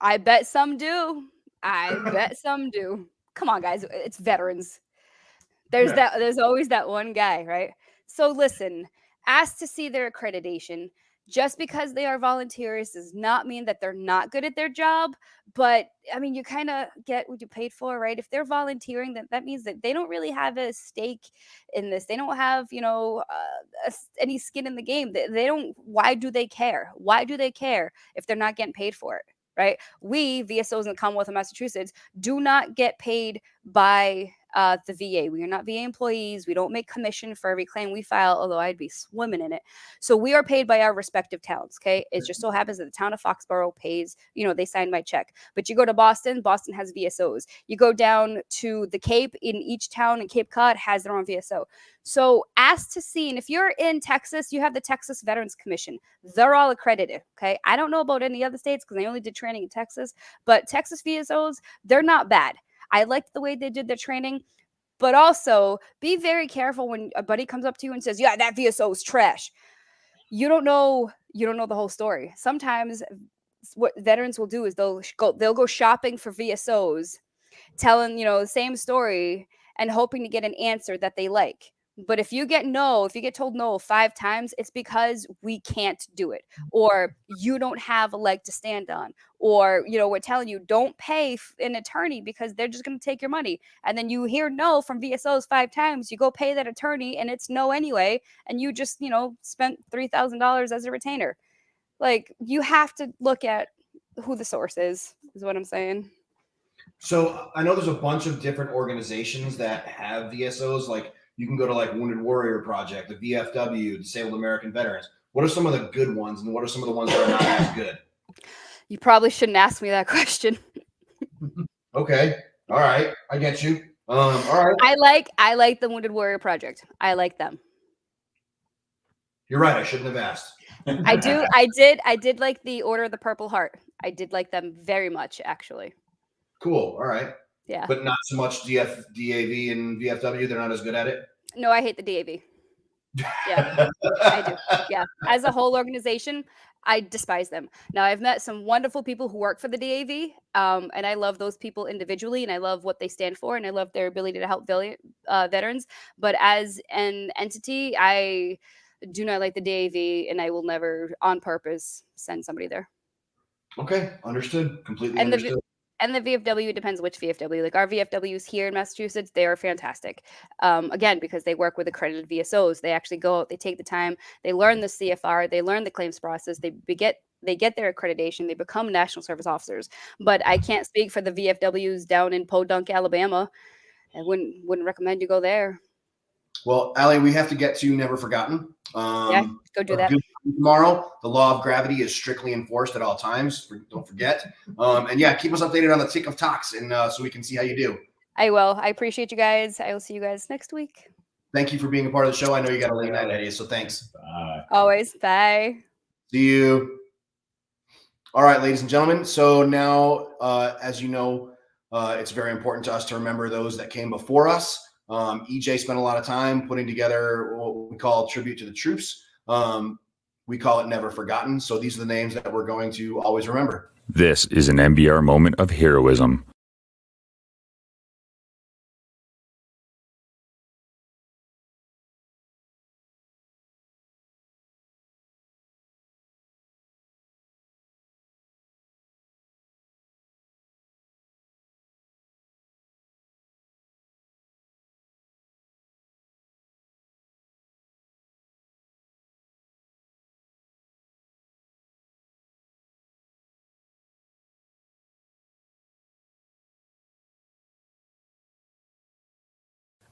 I bet some do. Come on, guys. It's veterans. There's always that one guy, right? So listen, ask to see their accreditation. Just because they are volunteers does not mean that they're not good at their job. But I mean, you kind of get what you paid for, right? If they're volunteering, that means that they don't really have a stake in this. They don't have, any skin in the game. They don't. Why do they care? Why do they care if they're not getting paid for it? Right? We, VSOs in the Commonwealth of Massachusetts, do not get paid by the VA. We are not VA employees. We don't make commission for every claim we file, although I'd be swimming in it. So we are paid by our respective towns, okay? It just so happens that the town of Foxborough pays, they signed my check. But you go to Boston has VSOs. You go down to the Cape, in each town in Cape Cod has their own VSO. So ask to see, and if you're in Texas, you have the Texas Veterans Commission. They're all accredited, okay? I don't know about any other states because I only did training in Texas, but Texas VSOs, they're not bad. I liked the way they did their training, but also be very careful when a buddy comes up to you and says, yeah, that VSO is trash. You don't know the whole story. Sometimes what veterans will do is they'll go shopping for VSOs, telling, the same story and hoping to get an answer that they like. But if you get told no 5 times, it's because we can't do it, or you don't have a leg to stand on, or, we're telling you don't pay an attorney because they're just going to take your money. And then you hear no from VSOs 5 times, you go pay that attorney and it's no anyway. And you just, spent $3,000 as a retainer. Like, you have to look at who the source is what I'm saying. So I know there's a bunch of different organizations that have VSOs. Like You can go to like Wounded Warrior Project, the VFW, Disabled American Veterans. What are some of the good ones, and what are some of the ones that are not as good? You probably shouldn't ask me that question. Okay, all right, I get you. All right, I like the Wounded Warrior Project. I like them. you're right. I shouldn't have asked. I did like the Order of the Purple Heart. I did like them very much, actually. Cool. All right. Yeah. But not so much DAV and VFW. They're not as good at it. No, I hate the DAV. Yeah, I do. Yeah. As a whole organization, I despise them. Now, I've met some wonderful people who work for the DAV, and I love those people individually, and I love what they stand for, and I love their ability to help veterans. But as an entity, I do not like the DAV, and I will never, on purpose, send somebody there. Okay, understood. Completely And understood. the VFW, depends which VFW. Like our VFWs here in Massachusetts, they are fantastic. Again, because they work with accredited VSOs. They actually go out, they take the time, they learn the CFR, they learn the claims process, they get their accreditation, they become national service officers. But I can't speak for the VFWs down in Podunk, Alabama. I wouldn't recommend you go there. Well, Allie, we have to get to Never Forgotten. Yeah, go do that. Tomorrow, the law of gravity is strictly enforced at all times. Don't forget. And yeah, keep us updated on the tick of talks, and so we can see how you do. I will. I appreciate you guys. I will see you guys next week. Thank you for being a part of the show. I know you got a late night idea, so thanks. Bye. Always. Bye. See you. All right, ladies and gentlemen. So now, as you know, it's very important to us to remember those that came before us. EJ spent a lot of time putting together what we call Tribute to the Troops. We call it Never Forgotten. So these are the names that we're going to always remember. This is an MBR moment of heroism.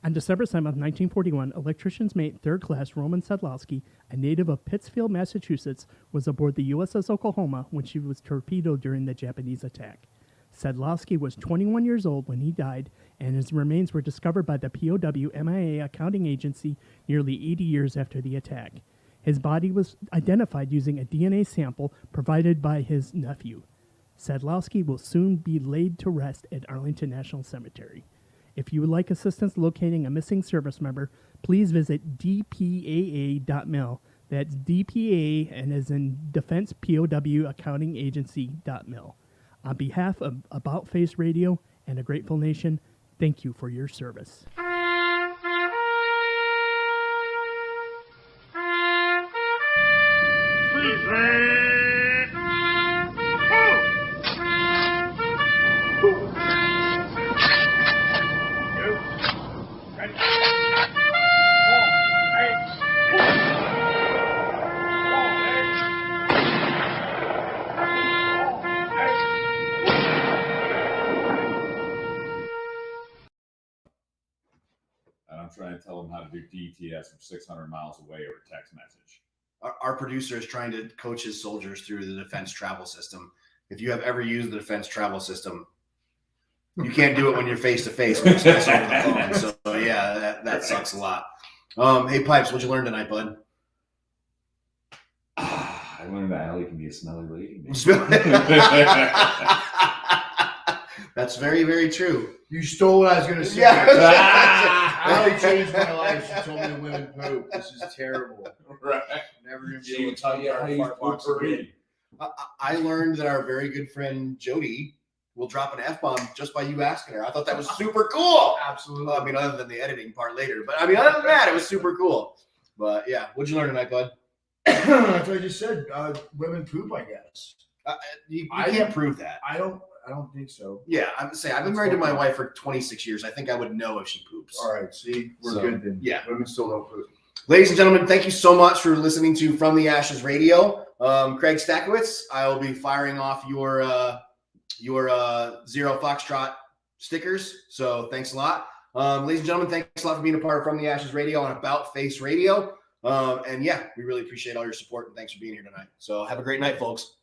On December 7, 1941, electrician's mate, 3rd Class Roman Sedlowski, a native of Pittsfield, Massachusetts, was aboard the USS Oklahoma when she was torpedoed during the Japanese attack. Sedlowski was 21 years old when he died, and his remains were discovered by the POW MIA accounting agency nearly 80 years after the attack. His body was identified using a DNA sample provided by his nephew. Sedlowski will soon be laid to rest at Arlington National Cemetery. If you would like assistance locating a missing service member, please visit dpaa.mil. That's DPA and as in Defense POW Accounting Agency.mil. On behalf of About Face Radio and a Grateful Nation, thank you for your service. Trying to tell them how to do DTS from 600 miles away over text message. Our producer is trying to coach his soldiers through the defense travel system. If you have ever used the defense travel system, you can't do it when you're face to face. Over the phone. So yeah, that sucks a lot. Hey Pipes, what'd you learn tonight, bud? I learned that Allie can be a smelly lady. That's very, very true. You stole what I was going to say. Yeah. Allie changed my life. She told me the women poop. This is terrible. Right. Never going to be She able would to tell you how you box again. I learned that our very good friend Jody will drop an F-bomb just by you asking her. I thought that was super cool. Absolutely. I mean, other than the editing part later. But I mean, other than that, it was super cool. But yeah, what'd you learn tonight, bud? That's what I just said. Women poop, I guess. You can't prove that. I don't think so. Yeah, I would say I've been married to my wife for 26 years. I think I would know if she poops. All right, see, we're good then. Yeah. Women still don't poop. Ladies and gentlemen, thank you so much for listening to From the Ashes Radio. Craig Stakowitz, I will be firing off your Zero Foxtrot stickers. So thanks a lot. Ladies and gentlemen, thanks a lot for being a part of From the Ashes Radio on About Face Radio. And yeah, we really appreciate all your support and thanks for being here tonight. So have a great night, folks.